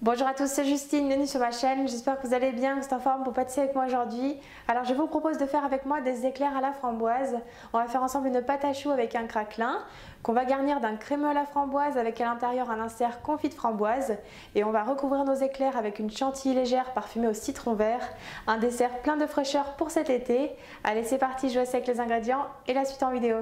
Bonjour à tous, c'est Justine, bienvenue sur ma chaîne, j'espère que vous allez bien, que vous êtes en forme pour pâtisser avec moi aujourd'hui. Alors je vous propose de faire avec moi des éclairs à la framboise. On va faire ensemble une pâte à choux avec un craquelin, qu'on va garnir d'un crémeux à la framboise avec à l'intérieur un insert confit de framboise. Et on va recouvrir nos éclairs avec une chantilly légère parfumée au citron vert. Un dessert plein de fraîcheur pour cet été. Allez c'est parti, je vous laisse avec les ingrédients et la suite en vidéo.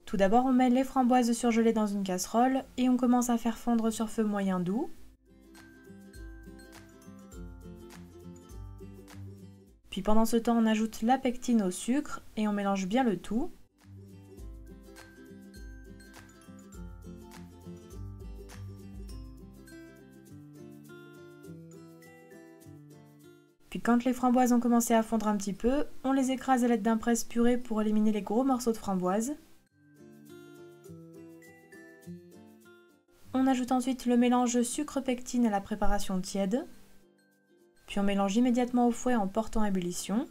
Tout d'abord, on met les framboises surgelées dans une casserole et on commence à faire fondre sur feu moyen doux. Puis pendant ce temps, on ajoute la pectine au sucre et on mélange bien le tout. Puis quand les framboises ont commencé à fondre un petit peu, on les écrase à l'aide d'un presse-purée pour éliminer les gros morceaux de framboise. On ajoute ensuite le mélange sucre-pectine à la préparation tiède. Puis on mélange immédiatement au fouet en portant à ébullition.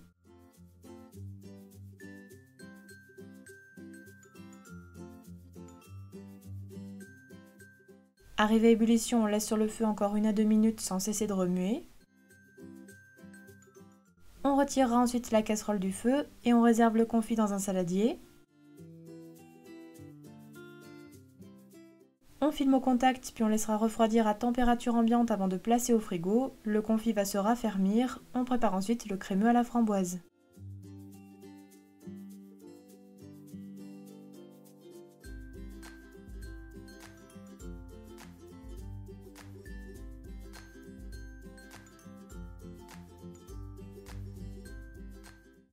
Arrivé à ébullition, on laisse sur le feu encore 1 à 2 minutes sans cesser de remuer. On retirera ensuite la casserole du feu et on réserve le confit dans un saladier. On filme au contact puis on laissera refroidir à température ambiante avant de placer au frigo. Le confit va se raffermir. On prépare ensuite le crémeux à la framboise.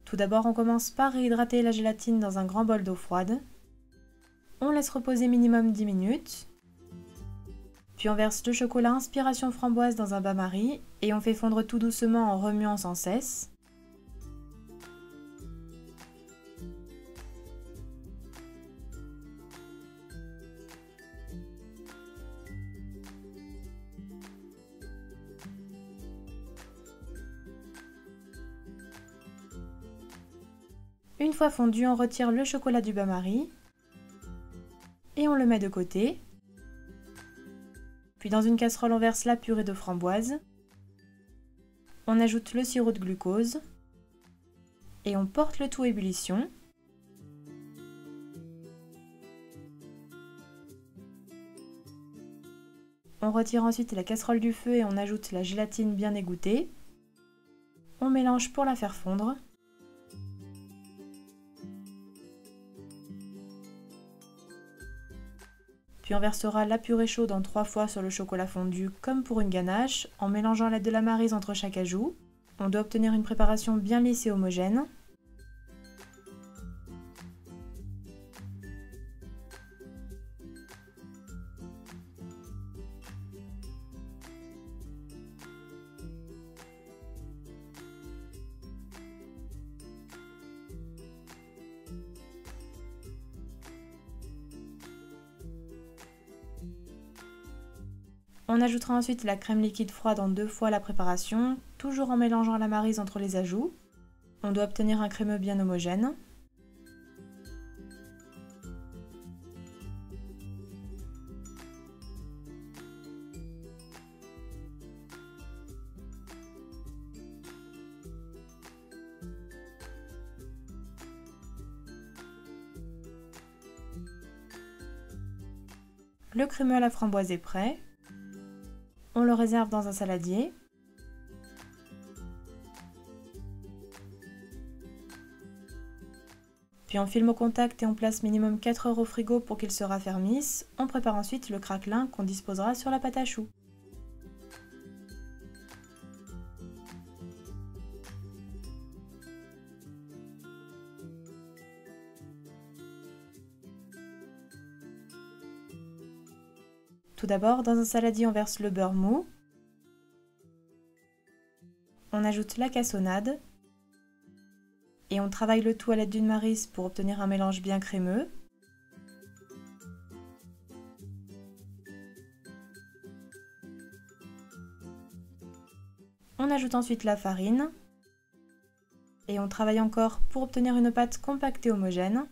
Tout d'abord, on commence par réhydrater la gélatine dans un grand bol d'eau froide. On laisse reposer minimum 10 minutes. Puis on verse le chocolat inspiration framboise dans un bain-marie et on fait fondre tout doucement en remuant sans cesse. Une fois fondu, on retire le chocolat du bain-marie et on le met de côté. Puis dans une casserole, on verse la purée de framboise. On ajoute le sirop de glucose et on porte le tout à ébullition. On retire ensuite la casserole du feu et on ajoute la gélatine bien égouttée. On mélange pour la faire fondre. Puis on versera la purée chaude en 3 fois sur le chocolat fondu comme pour une ganache, en mélangeant l'aide de la maryse entre chaque ajout. On doit obtenir une préparation bien lisse et homogène. On ajoutera ensuite la crème liquide froide en 2 fois la préparation, toujours en mélangeant la maryse entre les ajouts. On doit obtenir un crémeux bien homogène. Le crémeux à la framboise est prêt. On le réserve dans un saladier. Puis on filme au contact et on place minimum 4 heures au frigo pour qu'il se raffermisse. On prépare ensuite le craquelin qu'on disposera sur la pâte à choux. Tout d'abord, dans un saladier, on verse le beurre mou. On ajoute la cassonade. Et on travaille le tout à l'aide d'une maryse pour obtenir un mélange bien crémeux. On ajoute ensuite la farine et on travaille encore pour obtenir une pâte compacte et homogène.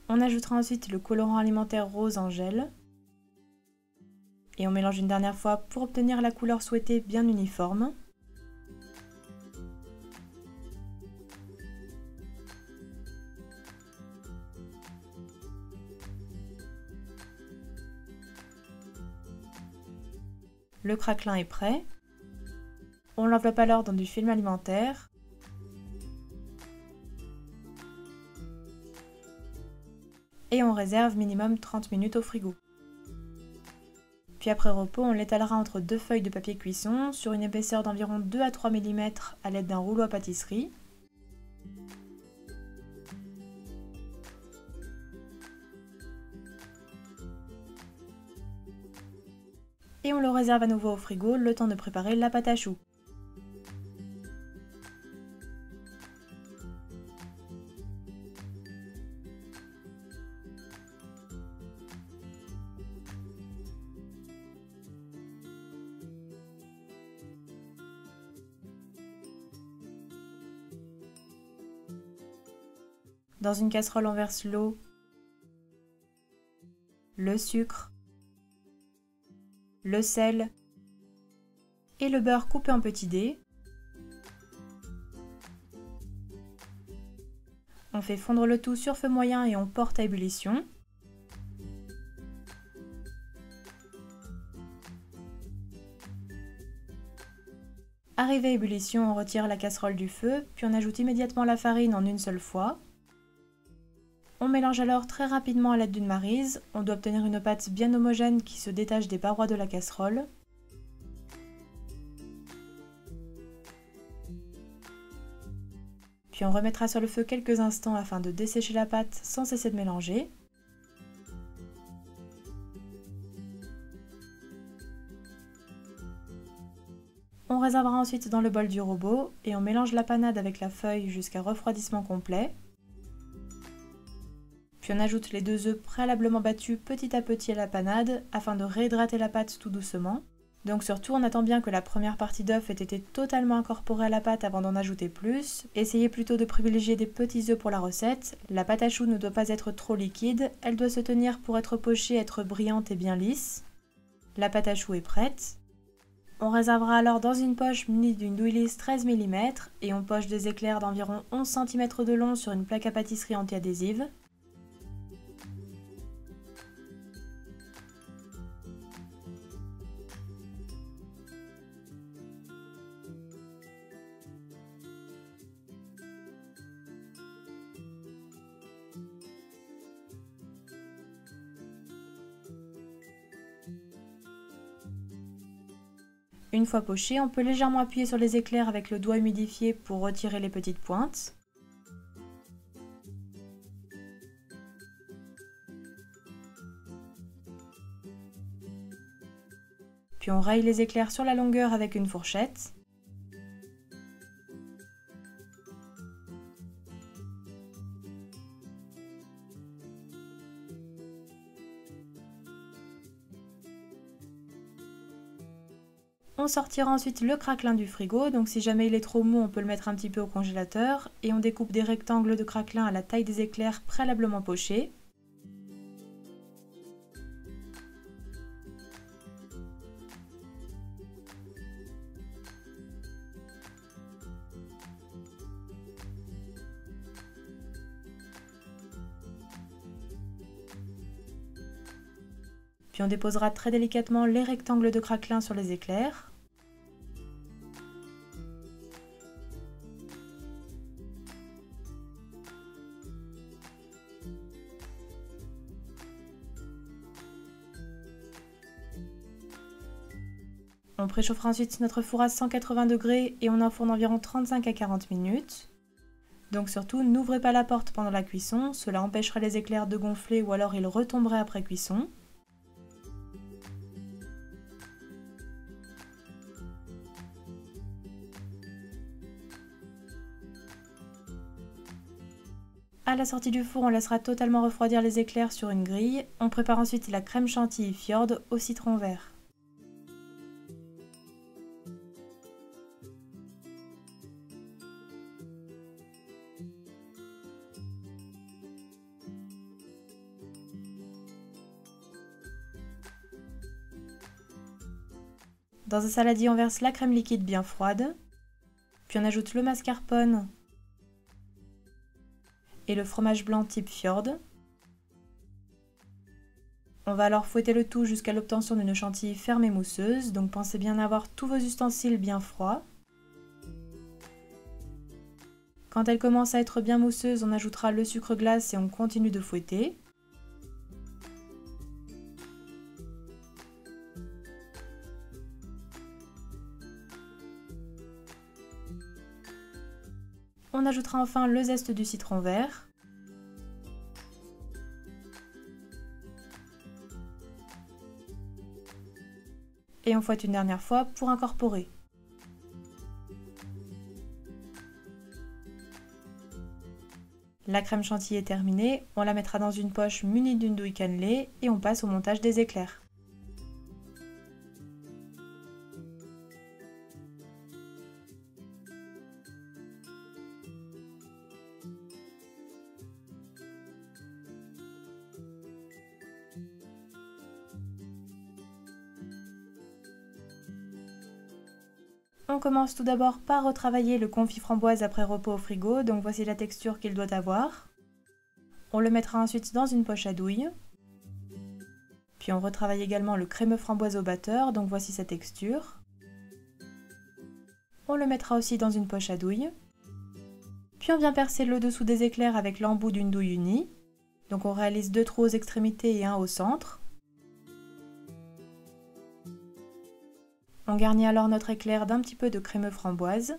On ajoutera ensuite le colorant alimentaire rose en gel. Et on mélange une dernière fois pour obtenir la couleur souhaitée bien uniforme. Le craquelin est prêt. On l'enveloppe alors dans du film alimentaire. Et on réserve minimum 30 minutes au frigo. Puis après repos, on l'étalera entre deux feuilles de papier cuisson sur une épaisseur d'environ 2 à 3 mm à l'aide d'un rouleau à pâtisserie. Et on le réserve à nouveau au frigo, le temps de préparer la pâte à choux. Dans une casserole, on verse l'eau, le sucre, le sel et le beurre coupé en petits dés. On fait fondre le tout sur feu moyen et on porte à ébullition. Arrivé à ébullition, on retire la casserole du feu, puis on ajoute immédiatement la farine en une seule fois. On mélange alors très rapidement à l'aide d'une maryse. On doit obtenir une pâte bien homogène qui se détache des parois de la casserole. Puis on remettra sur le feu quelques instants afin de dessécher la pâte sans cesser de mélanger. On réservera ensuite dans le bol du robot et on mélange la panade avec la feuille jusqu'à refroidissement complet. Puis on ajoute les 2 œufs préalablement battus petit à petit à la panade afin de réhydrater la pâte tout doucement. Donc surtout on attend bien que la première partie d'œuf ait été totalement incorporée à la pâte avant d'en ajouter plus. Essayez plutôt de privilégier des petits œufs pour la recette. La pâte à choux ne doit pas être trop liquide, elle doit se tenir pour être pochée, être brillante et bien lisse. La pâte à choux est prête. On réservera alors dans une poche munie d'une douille lisse 13 mm et on poche des éclairs d'environ 11 cm de long sur une plaque à pâtisserie anti-adhésive. Une fois poché, on peut légèrement appuyer sur les éclairs avec le doigt humidifié pour retirer les petites pointes. Puis on raye les éclairs sur la longueur avec une fourchette. On sortira ensuite le craquelin du frigo, donc si jamais il est trop mou, on peut le mettre un petit peu au congélateur. Et on découpe des rectangles de craquelin à la taille des éclairs préalablement pochés. Puis on déposera très délicatement les rectangles de craquelin sur les éclairs. On préchauffera ensuite notre four à 180 degrés et on enfourne environ 35 à 40 minutes. Donc surtout, n'ouvrez pas la porte pendant la cuisson, cela empêchera les éclairs de gonfler ou alors ils retomberaient après cuisson. À la sortie du four, on laissera totalement refroidir les éclairs sur une grille. On prépare ensuite la crème chantilly Fjord au citron vert. Dans un saladier, on verse la crème liquide bien froide, puis on ajoute le mascarpone et le fromage blanc type Fjord. On va alors fouetter le tout jusqu'à l'obtention d'une chantilly ferme et mousseuse, donc pensez bien avoir tous vos ustensiles bien froids. Quand elle commence à être bien mousseuse, on ajoutera le sucre glace et on continue de fouetter. On ajoutera enfin le zeste du citron vert. Et on fouette une dernière fois pour incorporer. La crème chantilly est terminée, on la mettra dans une poche munie d'une douille cannelée et on passe au montage des éclairs. On commence tout d'abord par retravailler le confit framboise après repos au frigo, donc voici la texture qu'il doit avoir. On le mettra ensuite dans une poche à douille. Puis on retravaille également le crémeux framboise au batteur, donc voici sa texture. On le mettra aussi dans une poche à douille. Puis on vient percer le dessous des éclairs avec l'embout d'une douille unie. Donc on réalise 2 trous aux extrémités et un au centre. On garnit alors notre éclair d'un petit peu de crémeux framboise.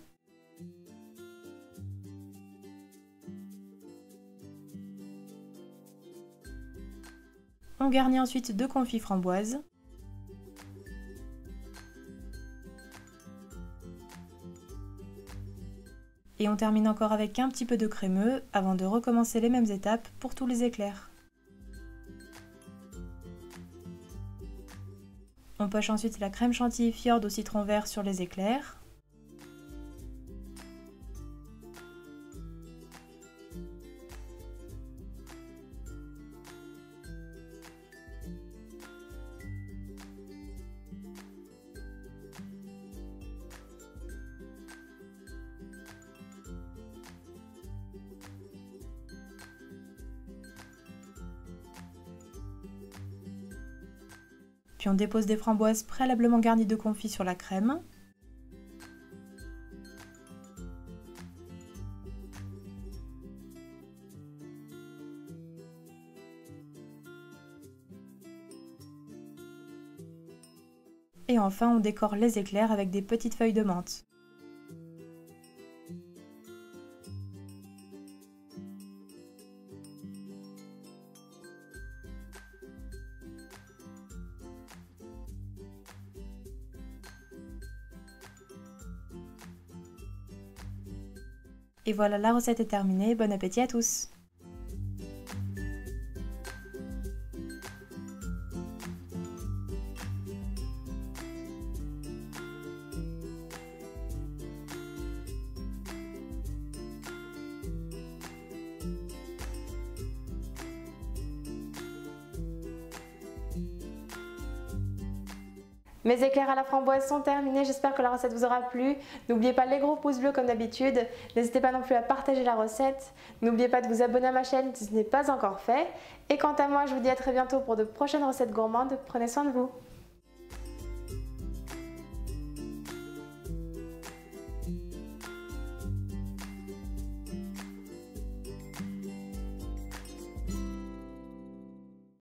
On garnit ensuite de confit framboise. Et on termine encore avec un petit peu de crémeux avant de recommencer les mêmes étapes pour tous les éclairs. On poche ensuite la crème chantilly Fjord au citron vert sur les éclairs. Puis on dépose des framboises préalablement garnies de confit sur la crème. Et enfin, on décore les éclairs avec des petites feuilles de menthe. Et voilà, la recette est terminée. Bon appétit à tous! Mes éclairs à la framboise sont terminés, j'espère que la recette vous aura plu. N'oubliez pas les gros pouces bleus comme d'habitude. N'hésitez pas non plus à partager la recette. N'oubliez pas de vous abonner à ma chaîne si ce n'est pas encore fait. Et quant à moi, je vous dis à très bientôt pour de prochaines recettes gourmandes. Prenez soin de vous.